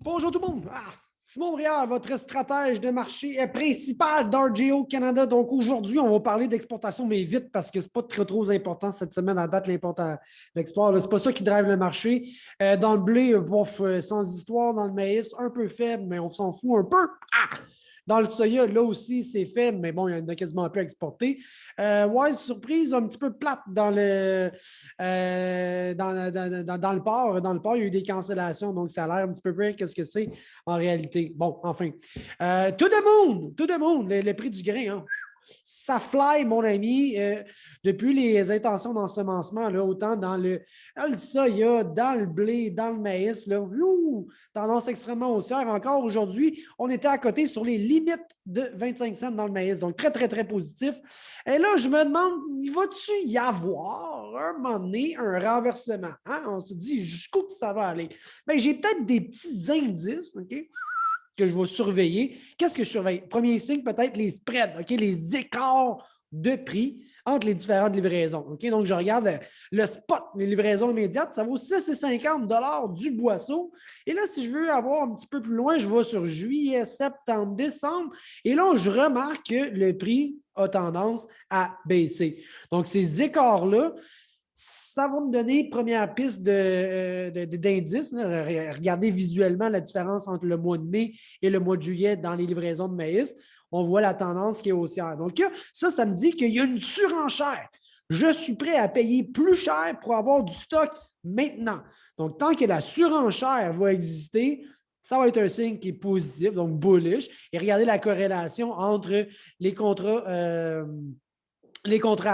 Bonjour tout le monde. Simon Briard, votre stratège de marché principal d'RGO Canada. Donc aujourd'hui, on va parler d'exportation, mais vite parce que ce n'est pas trop important cette semaine à date l'export. Ce n'est pas ça qui drive le marché. Dans le blé, bof, sans histoire. Dans le maïs, un peu faible, mais on s'en fout un peu. Dans le soya, là aussi, c'est faible, mais bon, il y en a quasiment plus à exporter. Ouais, surprise, un petit peu plate dans dans le port. Dans le port, il y a eu des cancellations, donc ça a l'air un petit peu pire qu'est-ce que c'est en réalité. Bon, enfin. Tout le monde, le prix du grain, hein. Ça fly, mon ami, depuis les intentions d'ensemencement, là, autant dans le soya, dans le blé, dans le maïs, là, tendance extrêmement haussière. Encore aujourd'hui, on était à côté sur les limites de 25 cents dans le maïs, donc très, très, très positif. Et là, je me demande, va-tu y avoir un moment donné un renversement? Hein? On se dit jusqu'où ça va aller? Bien, j'ai peut-être des petits indices, OK? Que je vais surveiller. Qu'est-ce que je surveille? Premier signe, peut-être les spreads, OK? Les écarts de prix entre les différentes livraisons. OK? Donc, je regarde le spot, les livraisons immédiates, ça vaut 6,50 $ du boisseau. Et là, si je veux avoir un petit peu plus loin, je vais sur juillet, septembre, décembre. Et là, je remarque que le prix a tendance à baisser. Donc, ces écarts-là, ça va me donner première piste d'indice. Regardez visuellement la différence entre le mois de mai et le mois de juillet dans les livraisons de maïs. On voit la tendance qui est haussière. Donc, ça me dit qu'il y a une surenchère. Je suis prêt à payer plus cher pour avoir du stock maintenant. Donc, tant que la surenchère va exister, ça va être un signe qui est positif, donc bullish. Et regardez la corrélation entre les contrats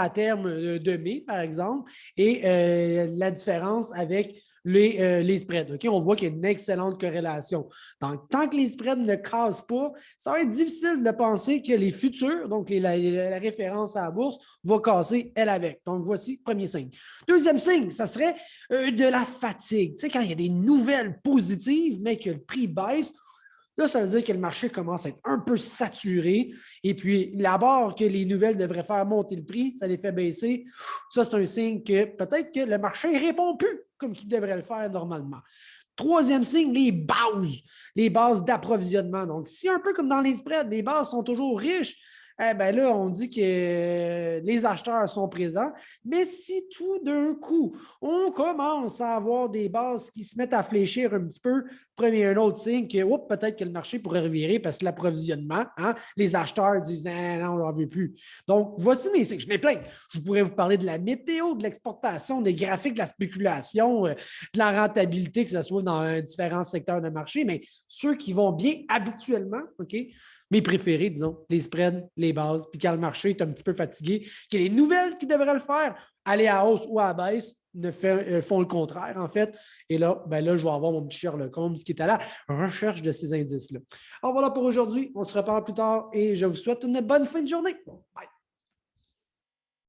à terme de mai, par exemple, et la différence avec les spreads. Okay? On voit qu'il y a une excellente corrélation. Donc, tant que les spreads ne cassent pas, ça va être difficile de penser que les futurs, donc la référence à la bourse, va casser elle avec. Donc, voici premier signe. Deuxième signe, ça serait de la fatigue. Tu sais, quand il y a des nouvelles positives, mais que le prix baisse, là, ça veut dire que le marché commence à être un peu saturé. Et puis, la barre que les nouvelles devraient faire monter le prix, ça les fait baisser. Ça, c'est un signe que peut-être que le marché ne répond plus comme il devrait le faire normalement. Troisième signe, les bases d'approvisionnement. Donc, si un peu comme dans les spreads, les bases sont toujours riches, eh bien là, on dit que les acheteurs sont présents. Mais si tout d'un coup, on commence à avoir des bases qui se mettent à fléchir un petit peu, premier un autre signe que peut-être que le marché pourrait revirer parce que l'approvisionnement, hein, les acheteurs disent non, on n'en veut plus. Donc, voici mes signes. Je n'ai plein. Je pourrais vous parler de la météo, de l'exportation, des graphiques, de la spéculation, de la rentabilité, que ce soit dans différents secteurs de marché, mais ceux qui vont bien habituellement, OK? Mes préférés, disons, les spreads, les bases, puis quand le marché est un petit peu fatigué, que les nouvelles qui devraient le faire, aller à hausse ou à baisse, font le contraire, en fait. Et là, ben là, je vais avoir mon petit Sherlock Holmes qui est à la recherche de ces indices-là. Alors voilà pour aujourd'hui. On se reparle plus tard et je vous souhaite une bonne fin de journée. Bye.